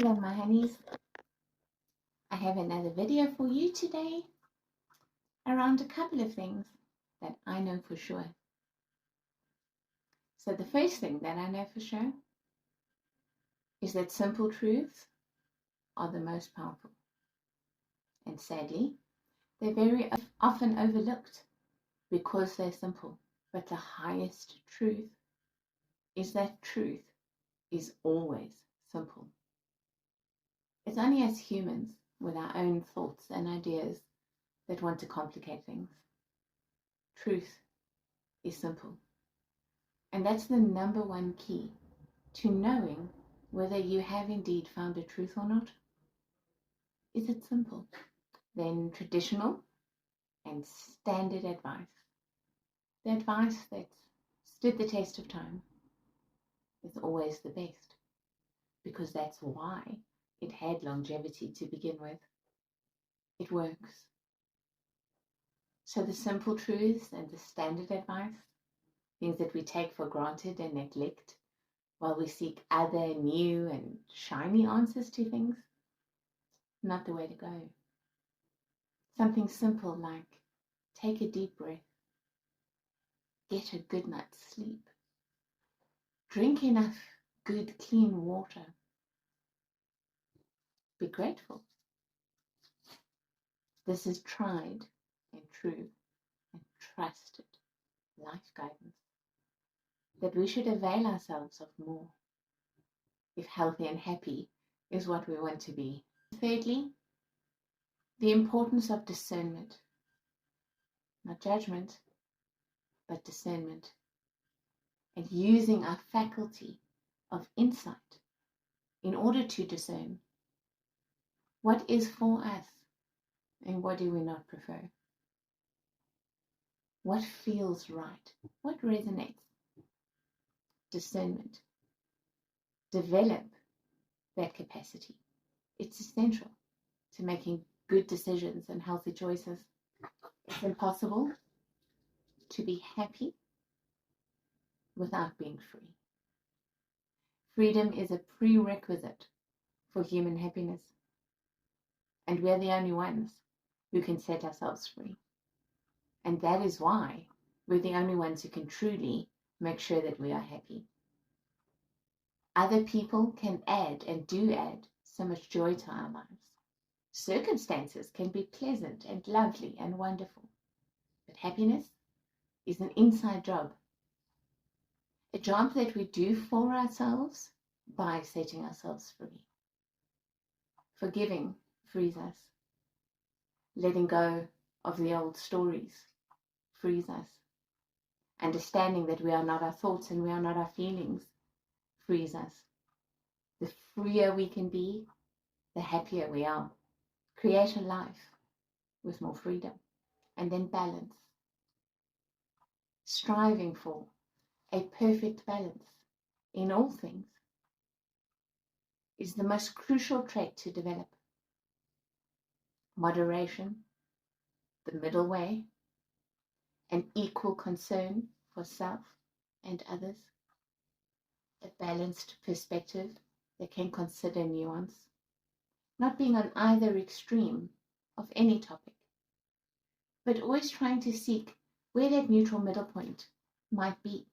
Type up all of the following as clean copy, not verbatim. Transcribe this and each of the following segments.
Hello my honeys, I have another video for you today around a couple of things that I know for sure. So the first thing that I know for sure is that simple truths are the most powerful. And sadly, they're very often overlooked because they're simple. But the highest truth is that truth is always simple. It's only as humans with our own thoughts and ideas that want to complicate things. Truth is simple. And that's the number one key to knowing whether you have indeed found a truth or not. Is it simple? Then traditional and standard advice, the advice that's stood the test of time, is always the best, because that's why it had longevity to begin with. It works. So the simple truths and the standard advice, things that we take for granted and neglect while we seek other new and shiny answers to things, not the way to go. Something simple like take a deep breath, get a good night's sleep, drink enough good clean water, be grateful. This is tried and true and trusted life guidance that we should avail ourselves of more if healthy and happy is what we want to be. Thirdly, the importance of discernment, not judgment, but discernment, and using our faculty of insight in order to discern what is for us and what do we not prefer. What feels right? What resonates? Discernment. Develop that capacity. It's essential to making good decisions and healthy choices. It's impossible to be happy without being free. Freedom is a prerequisite for human happiness, and we're the only ones who can set ourselves free. And that is why we're the only ones who can truly make sure that we are happy. Other people can add and do add so much joy to our lives. Circumstances can be pleasant and lovely and wonderful. But happiness is an inside job. A job that we do for ourselves by setting ourselves free. Forgiving frees us. Letting go of the old stories frees us. Understanding that we are not our thoughts and we are not our feelings frees us. The freer we can be, the happier we are. Create a life with more freedom, and then balance. Striving for a perfect balance in all things is the most crucial trait to develop. Moderation, the middle way, an equal concern for self and others, a balanced perspective that can consider nuance, not being on either extreme of any topic, but always trying to seek where that neutral middle point might be.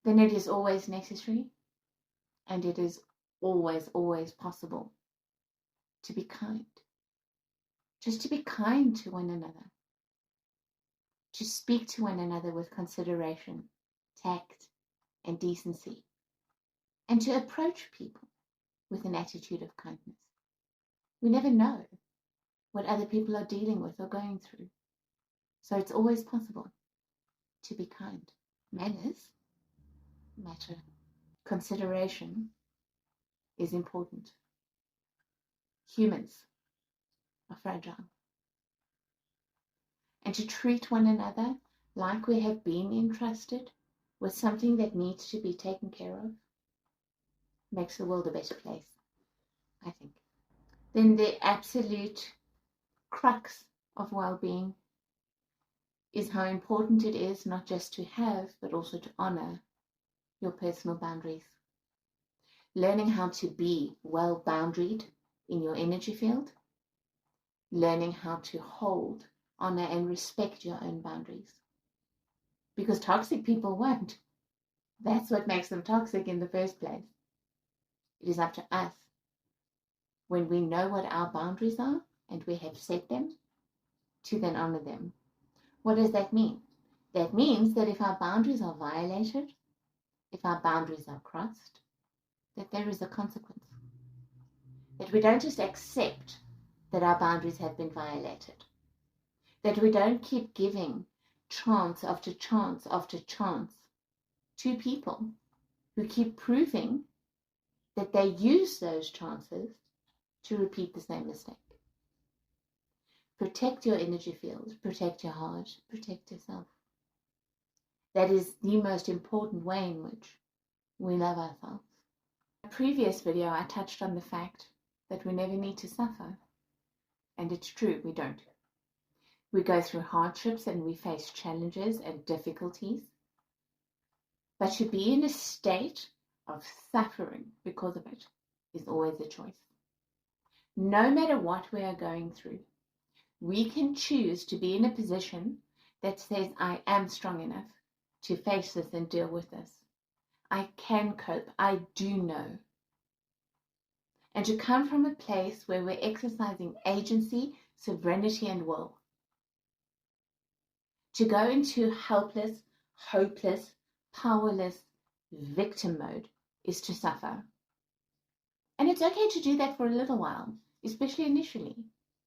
Then it is always necessary, and it is always possible to be kind. Just to be kind to one another. To speak to one another with consideration, tact, and decency. And to approach people with an attitude of kindness. We never know what other people are dealing with or going through. So it's always possible to be kind. Manners matter. Consideration is important. Humans are fragile. And to treat one another like we have been entrusted with something that needs to be taken care of makes the world a better place, I think. Then the absolute crux of well-being is how important it is not just to have, but also to honor your personal boundaries. learning how to be well boundaried in your energy field, learning how to hold, honor, and respect your own boundaries. Because toxic people won't. That's what makes them toxic in the first place. It is up to us, when we know what our boundaries are and we have set them, to then honor them. What does that mean? That means that if our boundaries are violated, if our boundaries are crossed, that there is a consequence. That we don't just accept that our boundaries have been violated. That we don't keep giving chance after chance after chance to people who keep proving that they use those chances to repeat the same mistake. Protect your energy field, protect your heart, protect yourself. That is the most important way in which we love ourselves. In a previous video, I touched on the fact that we never need to suffer. And it's true, we don't. We go through hardships and we face challenges and difficulties. But to be in a state of suffering because of it is always a choice. No matter what we are going through, we can choose to be in a position that says, I am strong enough to face this and deal with this. I can cope. I do know. And to come from a place where we're exercising agency, sovereignty, and will. To go into helpless, hopeless, powerless victim mode is to suffer. And it's okay to do that for a little while, especially initially.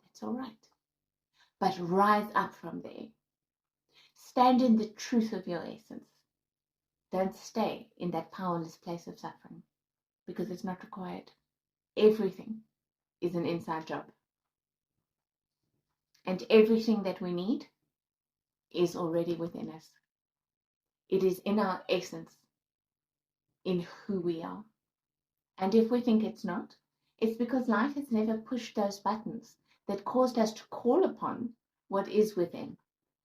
That's all right. But rise up from there. Stand in the truth of your essence. Don't stay in that powerless place of suffering, because it's not required. Everything is an inside job. And everything that we need is already within us. It is in our essence, in who we are. And if we think it's not, it's because life has never pushed those buttons that caused us to call upon what is within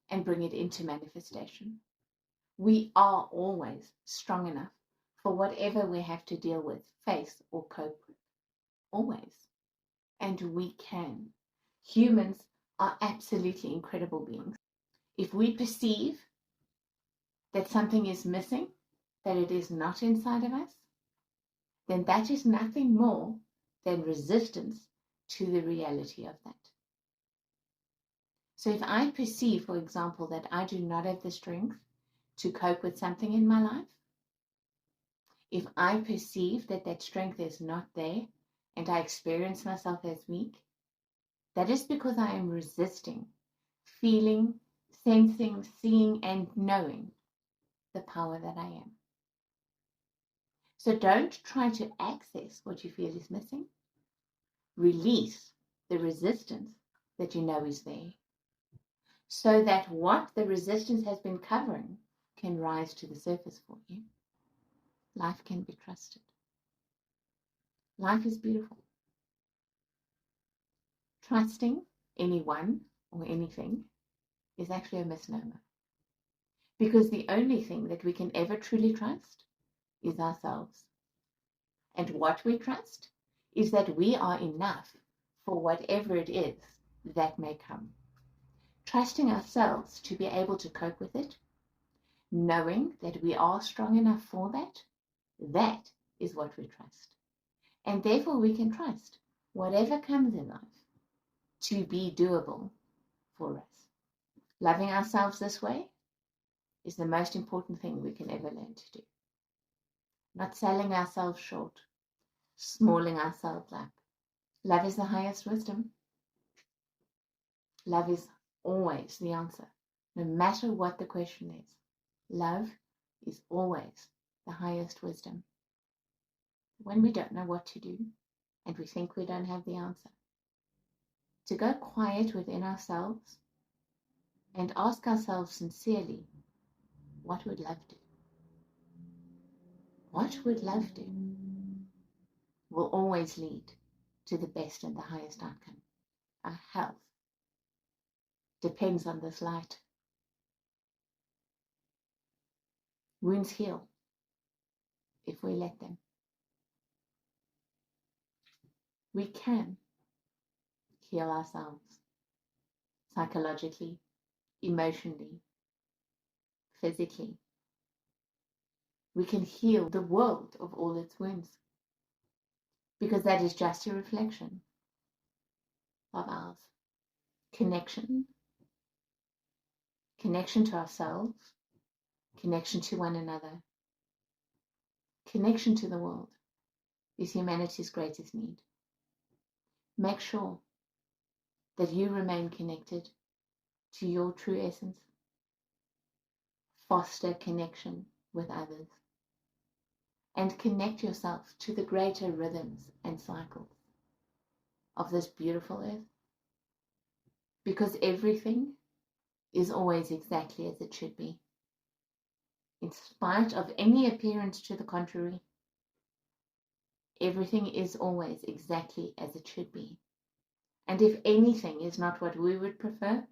and bring it into manifestation. We are always strong enough for whatever we have to deal with, face, or cope with. Always. And we can. Humans are absolutely incredible beings. If we perceive that something is missing, that it is not inside of us, then that is nothing more than resistance to the reality of that. So if I perceive, for example, that I do not have the strength to cope with something in my life, if I perceive that that strength is not there and I experience myself as weak, that is because I am resisting, feeling, sensing, seeing, and knowing the power that I am. So don't try to access what you feel is missing. Release the resistance that you know is there, so that what the resistance has been covering can rise to the surface for you. Life can be trusted. Life is beautiful. Trusting anyone or anything is actually a misnomer. Because the only thing that we can ever truly trust is ourselves. And what we trust is that we are enough for whatever it is that may come. Trusting ourselves to be able to cope with it, knowing that we are strong enough for that, that is what we trust. And therefore we can trust whatever comes in life to be doable for us. Loving ourselves this way is the most important thing we can ever learn to do. Not selling ourselves short, smalling ourselves up. Love is the highest wisdom. Love is always the answer, no matter what the question is. Love is always the highest wisdom. When we don't know what to do and we think we don't have the answer, to go quiet within ourselves and ask ourselves sincerely, what would love do? What would love do? Will always lead to the best and the highest outcome. Our health depends on this light. Wounds heal if we let them. we can heal ourselves psychologically, emotionally, physically. We can heal the world of all its wounds, because that is just a reflection of ours. Connection to ourselves, connection to one another, connection to the world is humanity's greatest need. Make sure that you remain connected to your true essence. Foster connection with others, and connect yourself to the greater rhythms and cycles of this beautiful earth, because everything is always exactly as it should be. In spite of any appearance to the contrary, everything is always exactly as it should be. And if anything is not what we would prefer,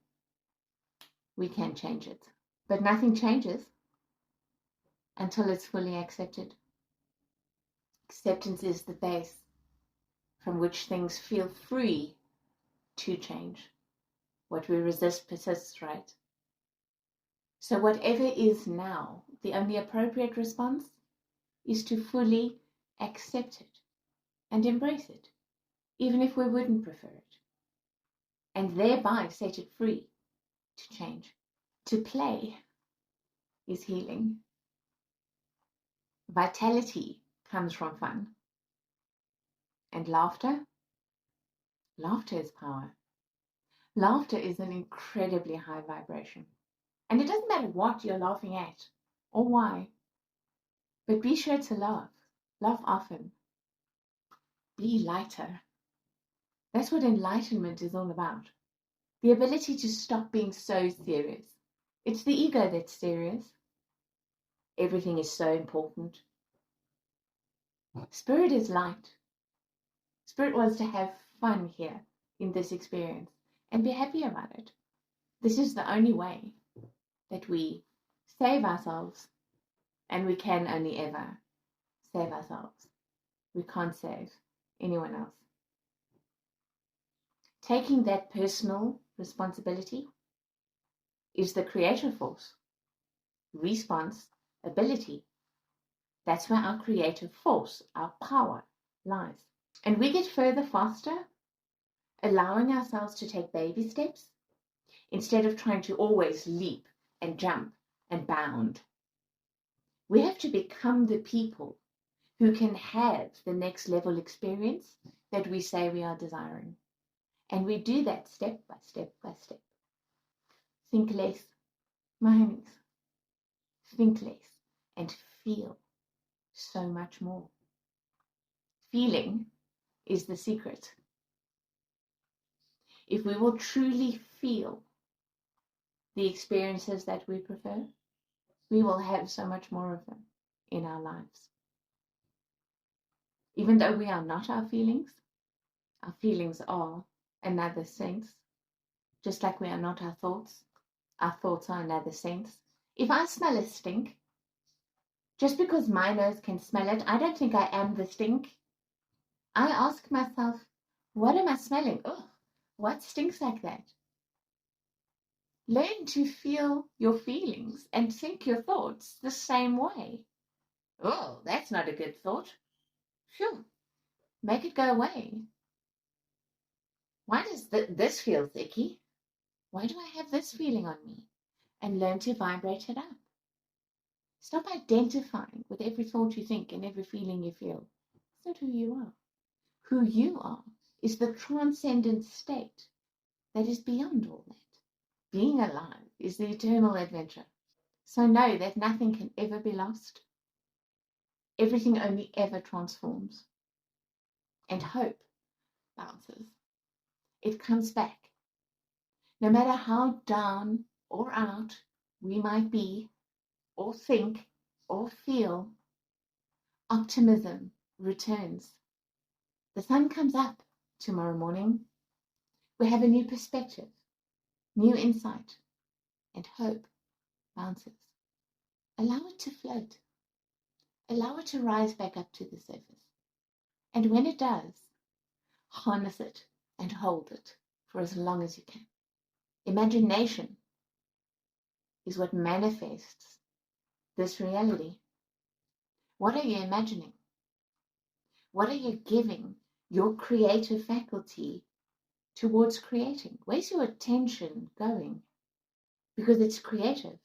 we can change it. But nothing changes until it's fully accepted. Acceptance is the base from which things feel free to change. What we resist persists, right? So whatever is now, the only appropriate response is to fully accept it and embrace it, even if we wouldn't prefer it, and thereby set it free to change. To play is healing. Vitality comes from fun. And laughter is power. Laughter is an incredibly high vibration. And it doesn't matter what you're laughing at or why, but be sure to laugh. Laugh often. Be lighter. That's what enlightenment is all about. The ability to stop being so serious. It's the ego that's serious. Everything is so important. Spirit is light. Spirit wants to have fun here in this experience and be happy about it. This is the only way that we save ourselves, and we can only ever save ourselves. We can't save anyone else. Taking that personal responsibility is the creative force. Response, ability. That's where our creative force, our power, lies. And we get further faster, allowing ourselves to take baby steps instead of trying to always leap and jump and bound. We have to become the people who can have the next level experience that we say we are desiring. And we do that step by step by step. Think less, my honeys. Think less and feel so much more. Feeling is the secret. If we will truly feel the experiences that we prefer, we will have so much more of them in our lives. Even though we are not our feelings are another sense. Just like we are not our thoughts are another sense. If I smell a stink, just because my nose can smell it, I don't think I am the stink. I ask myself, what am I smelling? Oh, what stinks like that? Learn to feel your feelings and think your thoughts the same way. Oh, that's not a good thought. Phew, make it go away. Why does this feel icky? Why do I have this feeling on me? And learn to vibrate it up. Stop identifying with every thought you think and every feeling you feel. It's not who you are. Who you are is the transcendent state that is beyond all that. Being alive is the eternal adventure. So know that nothing can ever be lost. Everything only ever transforms. And hope bounces. It comes back. No matter how down or out we might be, or think, or feel, optimism returns. The sun comes up tomorrow morning. We have a new perspective, new insight, and hope bounces. Allow it to float. Allow it to rise back up to the surface. And when it does, harness it and hold it for as long as you can. Imagination is what manifests this reality. What are you imagining? What are you giving your creative faculty towards creating? Where's your attention going? Because it's creative.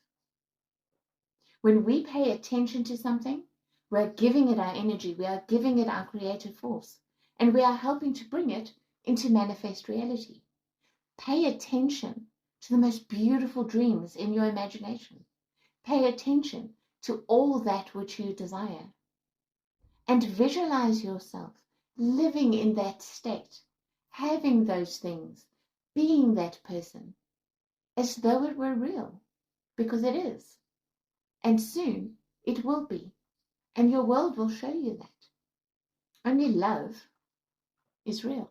When we pay attention to something, we are giving it our energy, we are giving it our creative force, and we are helping to bring it into manifest reality. Pay attention to the most beautiful dreams in your imagination. Pay attention to all that which you desire. And visualize yourself living in that state, having those things, being that person, as though it were real, because it is. And soon it will be. And your world will show you that. Only love is real.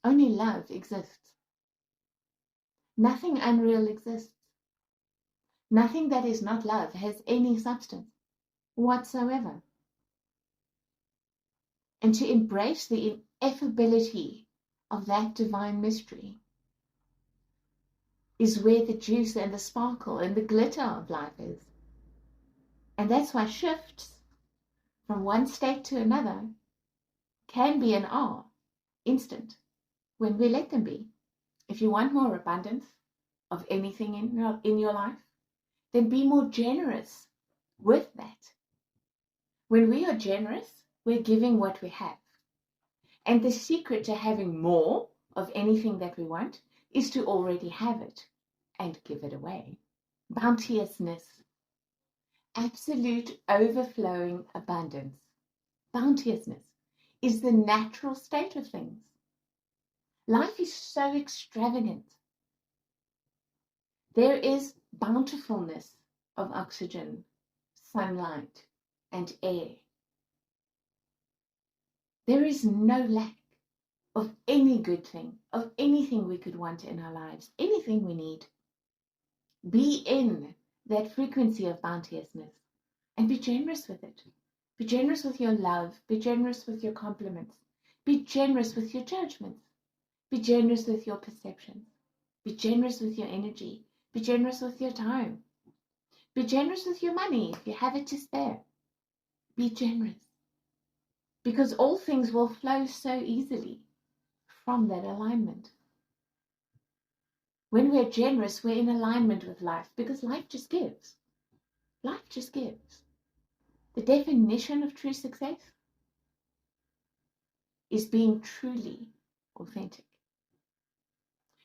Only love exists. Nothing unreal exists. Nothing that is not love has any substance whatsoever. And to embrace the ineffability of that divine mystery is where the juice and the sparkle and the glitter of life is. And that's why shifts from one state to another can be and are instant when we let them be. If you want more abundance of anything in your life, then be more generous with that. When we are generous, we're giving what we have. And the secret to having more of anything that we want is to already have it and give it away. Bounteousness, absolute overflowing abundance. Bounteousness is the natural state of things. Life is so extravagant. There is bountifulness of oxygen, sunlight, and air. There is no lack of any good thing, of anything we could want in our lives, anything we need. Be in that frequency of bounteousness and be generous with it. Be generous with your love. Be generous with your compliments. Be generous with your judgments. Be generous with your perceptions. Be generous with your energy. Be generous with your time. Be generous with your money if you have it to spare. Be generous. Because all things will flow so easily from that alignment. When we're generous, we're in alignment with life because life just gives. Life just gives. The definition of true success is being truly authentic.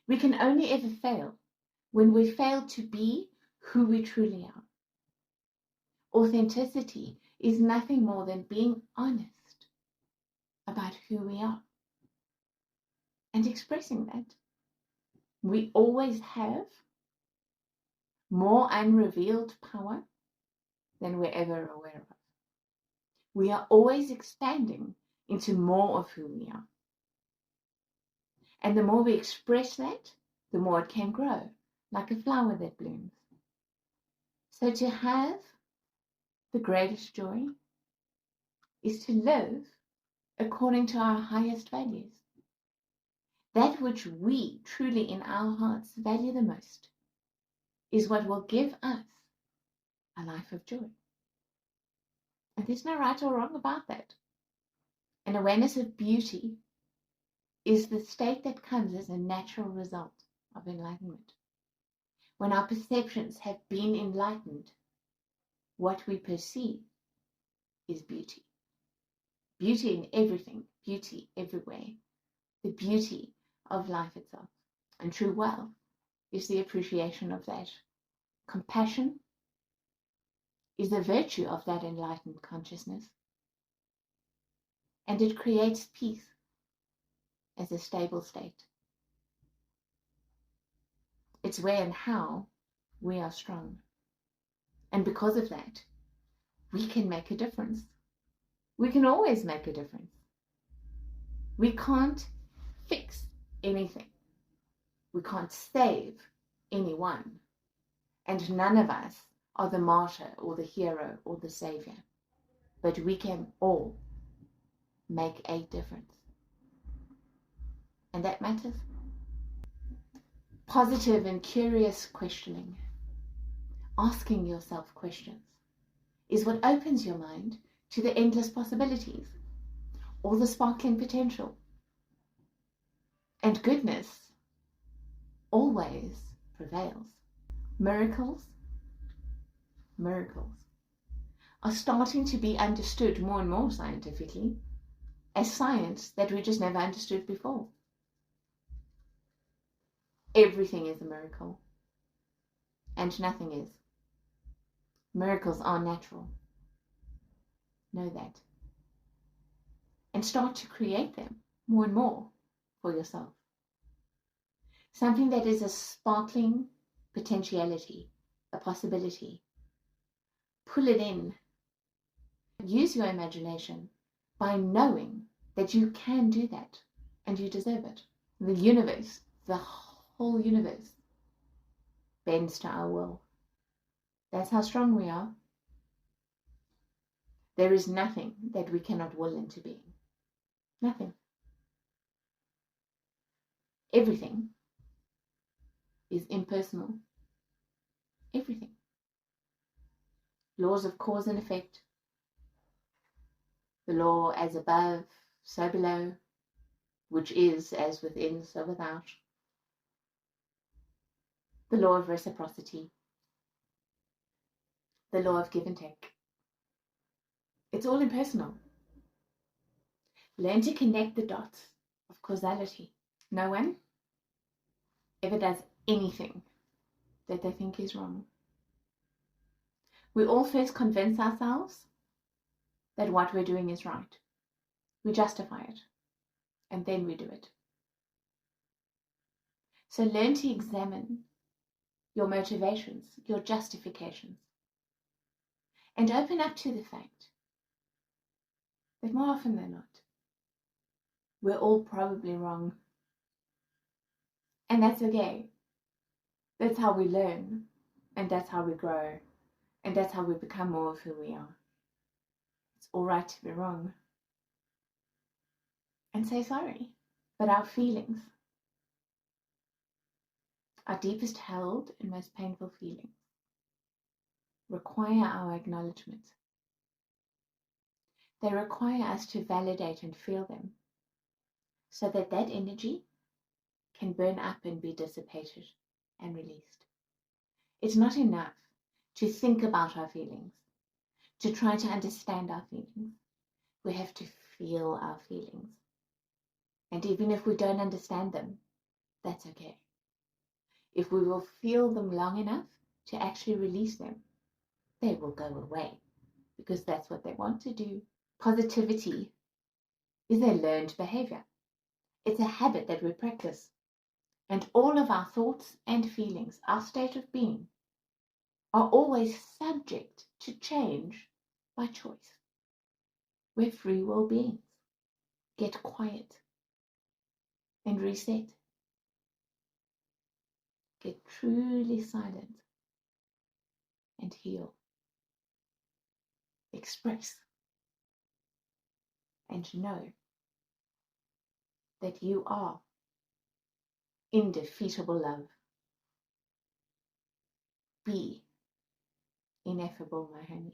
We can only ever fail when we fail to be who we truly are. Authenticity is nothing more than being honest about who we are and expressing that. We always have more unrevealed power than we're ever aware of. We are always expanding into more of who we are. And the more we express that, the more it can grow, like a flower that blooms. So to have the greatest joy is to live according to our highest values. That which we truly in our hearts value the most is what will give us a life of joy. And there's no right or wrong about that. An awareness of beauty is the state that comes as a natural result of enlightenment. When our perceptions have been enlightened, what we perceive is beauty. Beauty in everything, beauty everywhere, the beauty of life itself. And true wealth is the appreciation of that. Compassion is the virtue of that enlightened consciousness. And it creates peace as a stable state. It's where and how we are strong. And because of that, we can make a difference. We can always make a difference. We can't fix anything. We can't save anyone. And none of us are the martyr or the hero or the savior. But we can all make a difference. And that matters. Positive and curious questioning, asking yourself questions, is what opens your mind to the endless possibilities, all the sparkling potential. And goodness always prevails. Miracles are starting to be understood more and more scientifically as science that we just never understood before. Everything is a miracle, and nothing is. Miracles are natural. Know that. And start to create them more and more for yourself. Something that is a sparkling potentiality, a possibility. Pull it in. Use your imagination by knowing that you can do that and you deserve it. The universe, the whole universe, bends to our will. That's how strong we are. There is nothing that we cannot will into being. Nothing. Everything is impersonal. Everything. Laws of cause and effect. The law as above, so below, which is as within, so without. The law of reciprocity. The law of give and take. It's all impersonal. Learn to connect the dots of causality. No one ever does anything that they think is wrong. We all first convince ourselves that what we're doing is right. We justify it, and then we do it. So learn to examine your motivations, your justifications, and open up to the fact that more often than not, we're all probably wrong. And that's okay. That's how we learn, and that's how we grow, and that's how we become more of who we are. It's all right to be wrong. And say sorry. But our feelings, our deepest held and most painful feelings, require our acknowledgement. They require us to validate and feel them so that that energy can burn up and be dissipated and released. It's not enough to think about our feelings, to try to understand our feelings. We have to feel our feelings. And even if we don't understand them, that's okay. If we will feel them long enough to actually release them, they will go away because that's what they want to do. Positivity is a learned behavior. It's a habit that we practice. And all of our thoughts and feelings, our state of being, are always subject to change by choice. We're free will beings. Get quiet and reset. Get truly silent and heal. Express and know that you are indefeatable love. Be ineffable, my homies.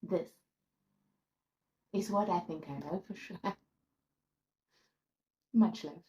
This is what I think I know for sure. Much love.